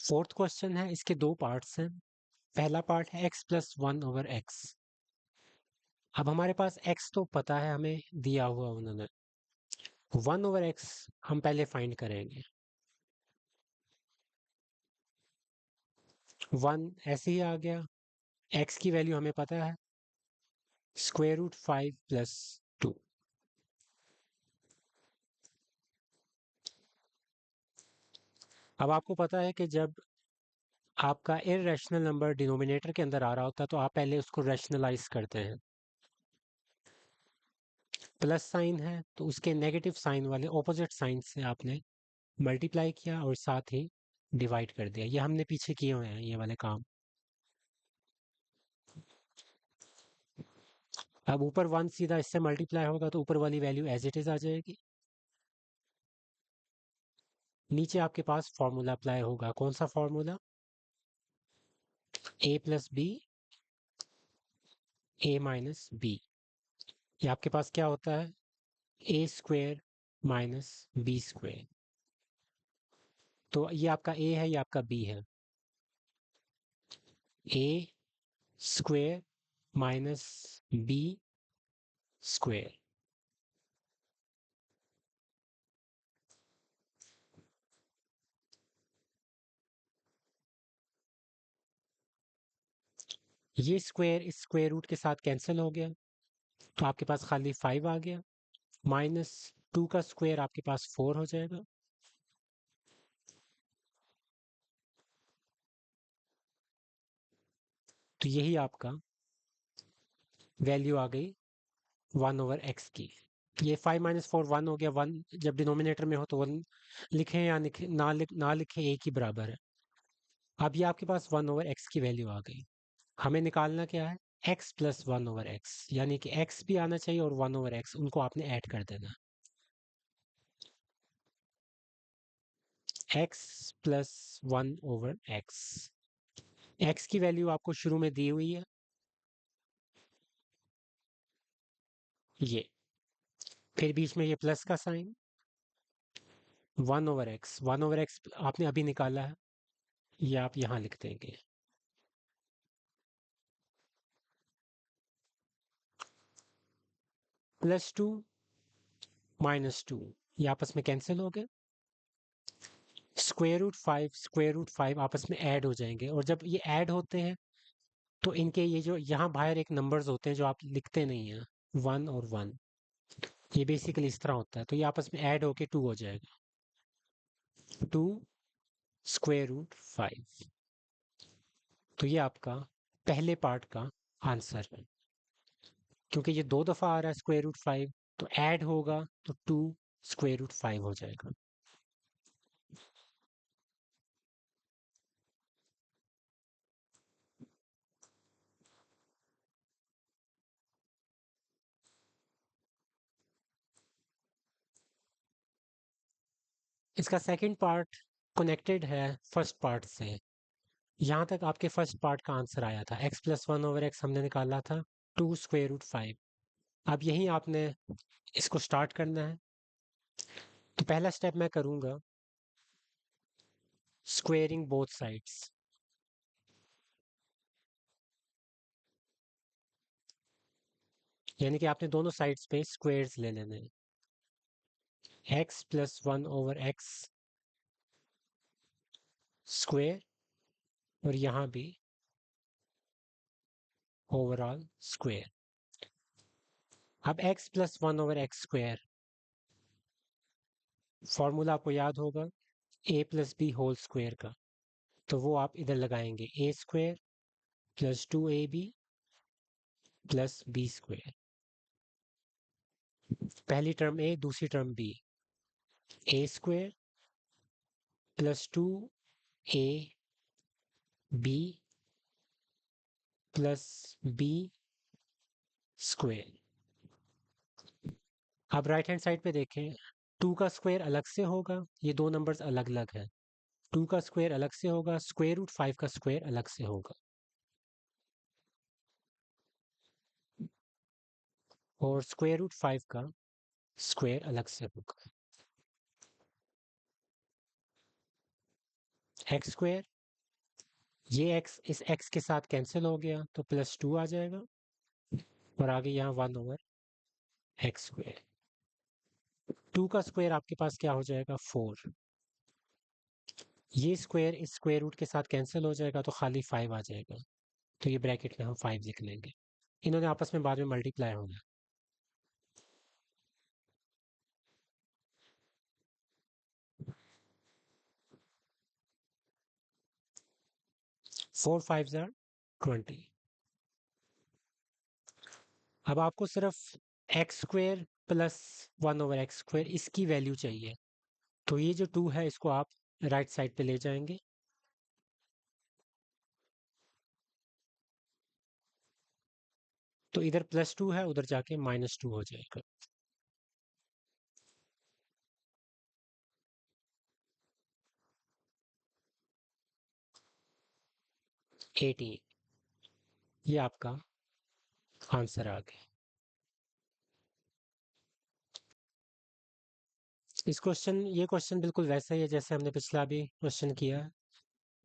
Fourth question है, इसके दो पार्ट्स हैं। पहला पार्ट है x plus one over x. अब हमारे पास x तो पता है, हमें दिया हुआ उन्होंने। वन ओवर एक्स हम पहले फाइंड करेंगे। वन ऐसे ही आ गया। x की वैल्यू हमें पता है, स्क्वायर रूट 5 + 2। अब आपको पता है कि जब आपका इर्रेशनल नंबर डिनोमिनेटर के अंदर आ रहा होता है तो आप पहले उसको रैशनलाइज करते हैं। प्लस साइन है तो उसके नेगेटिव साइन वाले ऑपोजिट साइन से आपने मल्टीप्लाई किया और साथ ही डिवाइड कर दिया। ये हमने पीछे किए हुए हैं ये वाले काम। अब ऊपर वन सीधा इससे मल्टीप्लाई होगा तो ऊपर वाली वैल्यू एज इट इज आ जाएगी। नीचे आपके पास फॉर्मूला अप्लाई होगा। कौन सा formula? a plus B, a minus B. ये आपके पास क्या होता है? a square minus B square. तो ये आपका a है, ये आपका b है। a square minus B square. ये स्क्वेयर इस स्क्वेयर रूट के साथ कैंसिल हो गया तो आपके पास खाली 5 आ गया। माइनस 2 का स्क्वायर आपके पास 4 हो जाएगा। तो यही आपका वैल्यू आ गई 1 ओवर एक्स की। ये 5 - 4 1 हो गया। 1 जब डिनोमिनेटर में हो तो 1 लिखें या ना लिखें एक ही बराबर है। अब ये आपके पास 1 ओवर एक्स की वैल्यू आ गई। हमें निकालना क्या है? x प्लस 1 ओवर एक्स, यानी कि x भी आना चाहिए और 1 ओवर एक्स, उनको आपने ऐड कर देना। x plus 1 over x. x की वैल्यू आपको शुरू में दी हुई है, ये। फिर बीच में ये प्लस का sign. 1 over X, 1 over X आपने अभी निकाला है, ये आप यहाँ लिख देंगे। +2 -2, ये आपस में कैंसिल हो गए। स्क्वायर रूट 5 आपस में ऐड हो जाएंगे, और जब ये ऐड होते हैं तो इनके ये जो यहाँ बाहर एक नंबर्स होते हैं जो आप लिखते नहीं हैं, 1 और 1, ये बेसिकली इस तरह होता है। तो ये आपस में ऐड होके 2 हो जाएगा। 2 स्क्वायर रूट 5। तो ये आपका पहले पार्ट का आंसर है। क्योंकि ये 2 दफ़ा आ रहा है स्क्वायर रूट 5, तो ऐड होगा तो 2 स्क्वायर रूट 5 हो जाएगा। इसका सेकंड पार्ट कनेक्टेड है फर्स्ट पार्ट से। यहाँ तक आपके फर्स्ट पार्ट का आंसर आया था, x प्लस 1 ओवर एक्स हमने निकाला था 2 स्क्वायर रूट 5। अब यहीं आपने इसको स्टार्ट करना है। तो पहला स्टेप मैं करूँगा स्क्वेयरिंग बोथ साइड्स, यानी कि आपने दोनों साइड्स पे स्क्वेयर्स ले लेने हैं। x plus 1 over X square, और यहाँ भी ओवरऑल स्क्वेयर। अब x plus 1 over X square, formula आपको याद होगा a plus B whole square का। तो वो आप इधर लगाएंगे, a स्क्वेयर plus 2ab plus B square. पहली टर्म a, दूसरी टर्म b। a स्क्वेयर plus 2ab plus B square. अब राइट हैंड साइड पे देखें, 2 का स्क्वायर अलग से होगा, ये दो नंबर्स अलग अलग हैं। 2 का स्क्वायर अलग से होगा, स्क्वायर रूट 5 का स्क्वायर अलग से होगा, और स्क्वायर रूट 5 का स्क्वायर अलग से होगा। एक्स स्क्वायर ये x इस x के साथ कैंसिल हो गया तो +2 आ जाएगा और आगे यहाँ 1/x²। 2 का स्क्वायर आपके पास क्या हो जाएगा 4। ये स्क्वायर इस स्क्वायर रूट के साथ कैंसिल हो जाएगा तो खाली 5 आ जाएगा। तो ये ब्रैकेट में हम 5 लिख लेंगे। इन्होंने आपस में बाद में मल्टीप्लाई होना। 4 5 ज़ार 20। अब आपको सिर्फ x² प्लस 1/x² इसकी वैल्यू चाहिए। तो ये जो 2 है इसको आप राइट साइड पे ले जाएंगे। तो इधर +2 है, उधर जाके -2 हो जाएगा। 18। ये आपका आंसर आ गया। ये क्वेश्चन बिल्कुल वैसा ही है जैसे हमने पिछला भी क्वेश्चन किया है।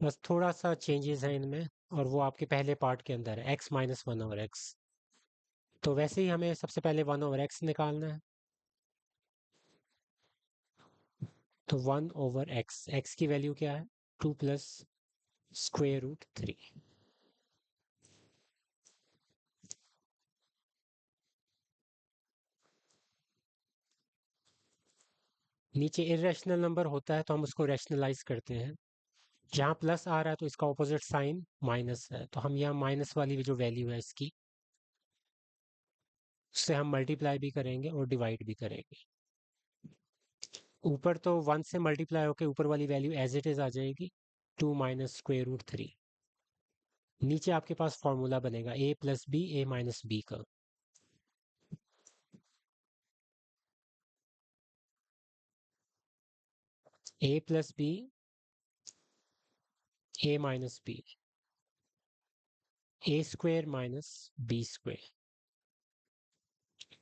बस थोड़ा सा चेंजेस है इनमें और वो आपके पहले पार्ट के अंदर है x-1/x। तो वैसे ही हमें सबसे पहले 1/x निकालना है। तो 1/x, x की वैल्यू क्या है 2 प्लस √3। नीचे इरेशनल नंबर होता है तो हम उसको रैशनलाइज करते हैं। यहाँ प्लस आ रहा है तो इसका ऑपोजिट साइन माइनस है, तो हम यहाँ माइनस वाली जो वैल्यू है इसकी, उससे हम मल्टीप्लाई भी करेंगे और डिवाइड भी करेंगे। ऊपर तो 1 से मल्टीप्लाई होकर ऊपर वाली वैल्यू एज इट इज आ जाएगी 2 माइनस √3। नीचे आपके पास फॉर्मूला बनेगा a + b a - b का। a + b a - b a² - b²।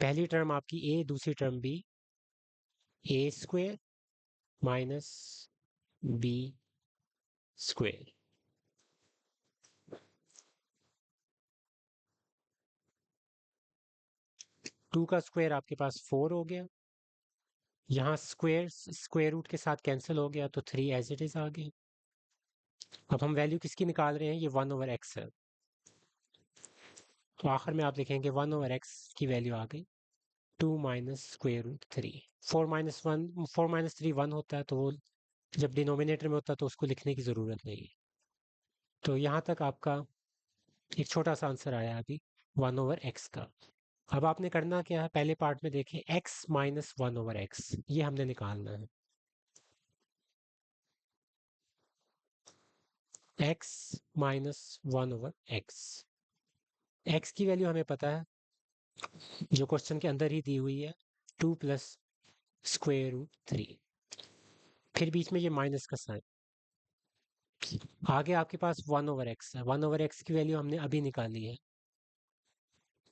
पहली टर्म आपकी a, दूसरी टर्म b, a² - b²। 2 का स्क्वायर आपके पास 4 हो गया। यहाँ स्क्वायर रूट के साथ कैंसिल हो गया तो 3 एज इट इज आ गया। अब हम वैल्यू किसकी निकाल रहे हैं, ये 1/x है। तो आखिर में आप लिखेंगे 1/x की वैल्यू आ गई 2 माइनस √3। 4 - 3 1 होता है, तो वो जब डिनोमिनेटर में होता है तो उसको लिखने की ज़रूरत नहीं है। तो यहाँ तक आपका एक छोटा सा आंसर आया अभी 1/x का। अब आपने करना क्या है, पहले पार्ट में देखें x - 1/x ये हमने निकालना है। x - 1/x, x की वैल्यू हमें पता है जो क्वेश्चन के अंदर ही दी हुई है 2 प्लस √3। फिर बीच में ये माइनस का साइन। आगे आपके पास 1/x है, 1/x की वैल्यू हमने अभी निकाली है,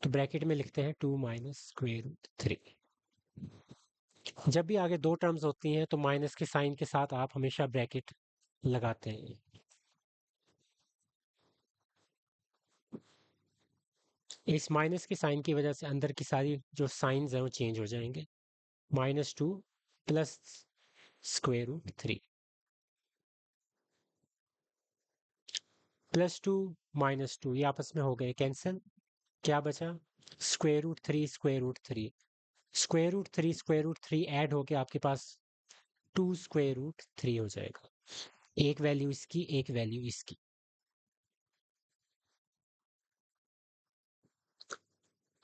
तो ब्रैकेट में लिखते हैं 2 माइनस √3। जब भी आगे दो टर्म्स होती हैं तो माइनस के साइन के साथ आप हमेशा ब्रैकेट लगाते हैं। इस माइनस के साइन की वजह से अंदर की सारी जो साइंस हैं वो चेंज हो जाएंगे। -2 प्लस √3, +2 -2 ये आपस में हो गए कैंसिल। क्या बचा √3 √3। √3 ऐड होके आपके पास 2 √3 हो जाएगा। एक वैल्यू इसकी, एक वैल्यू इसकी।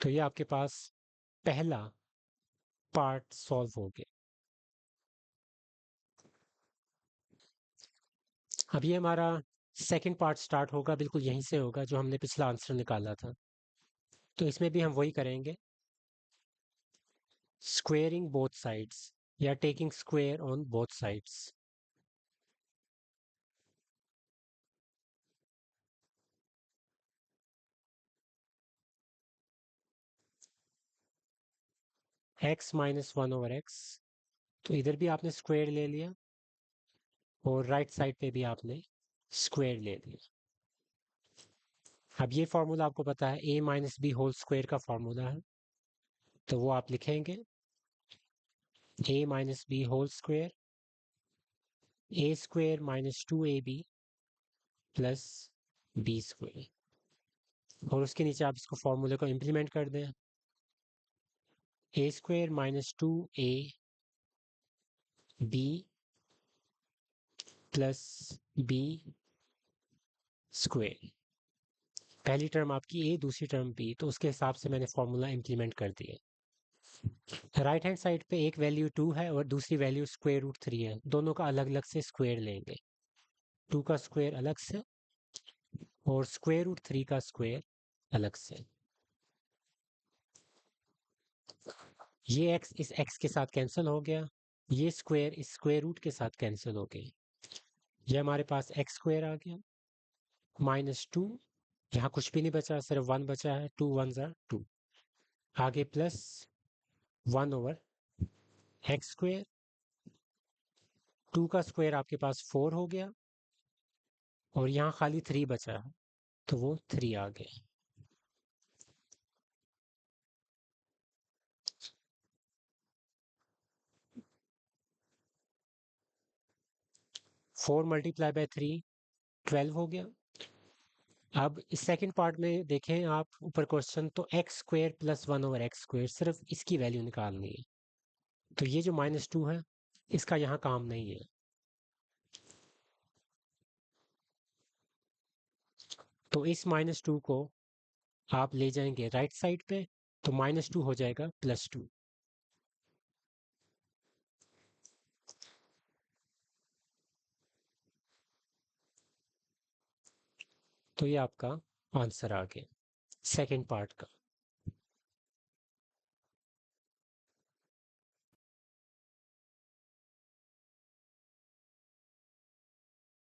तो ये आपके पास पहला पार्ट सॉल्व हो गया। अब ये हमारा सेकंड पार्ट स्टार्ट होगा, बिल्कुल यहीं से होगा जो हमने पिछला आंसर निकाला था। तो इसमें भी हम वही करेंगे, स्क्वेयरिंग बोथ साइड्स या taking square on both sides. x - 1/x, तो इधर भी आपने स्क्वेयर ले लिया और राइट साइड पे भी आपने स्क्वेयर ले लिया। अब ये फॉर्मूला आपको पता है, a minus B whole square का फॉर्मूला है, तो वो आप लिखेंगे a minus B whole square A square minus 2ab plus B square, और उसके नीचे आप इसको फॉर्मूले को इम्प्लीमेंट कर दें, A square minus 2ab plus B square. पहली टर्म आपकी a, दूसरी टर्म b, तो उसके हिसाब से मैंने फॉर्मूला इम्प्लीमेंट कर दिया। राइट हैंड साइड पे एक वैल्यू 2 है और दूसरी वैल्यू स्क्वायर रूट 3 है, दोनों का अलग अलग से स्क्वायर लेंगे। 2 का स्क्वायर अलग से और स्क्वायर रूट 3 का स्क्वायर अलग से। ये x इस x के साथ कैंसिल हो गया, ये स्क्वायर इस स्क्वायर रूट के साथ कैंसिल हो गई, ये हमारे पास एक्स स्क्वायर आ गया माइनस 2, यहाँ कुछ भी नहीं बचा, सिर्फ 1 बचा है, 2 1 ज़ा 2, आगे प्लस 1 ओवर एक्स स्क्वायर, 2 का स्क्वायर आपके पास 4 हो गया और यहाँ खाली 3 बचा है, तो वो 3 आ गया। फोर मल्टीप्लाई बाय 3 12 हो गया। अब इस सेकंड पार्ट में देखें आप ऊपर क्वेश्चन, तो x square plus 1 over x square, सिर्फ इसकी वैल्यू निकालनी है, तो ये जो माइनस 2 है इसका यहाँ काम नहीं है, तो इस माइनस 2 को आप ले जाएंगे राइट साइड पे, तो माइनस 2 हो जाएगा प्लस 2। तो ये आपका आंसर आ गया सेकंड पार्ट का।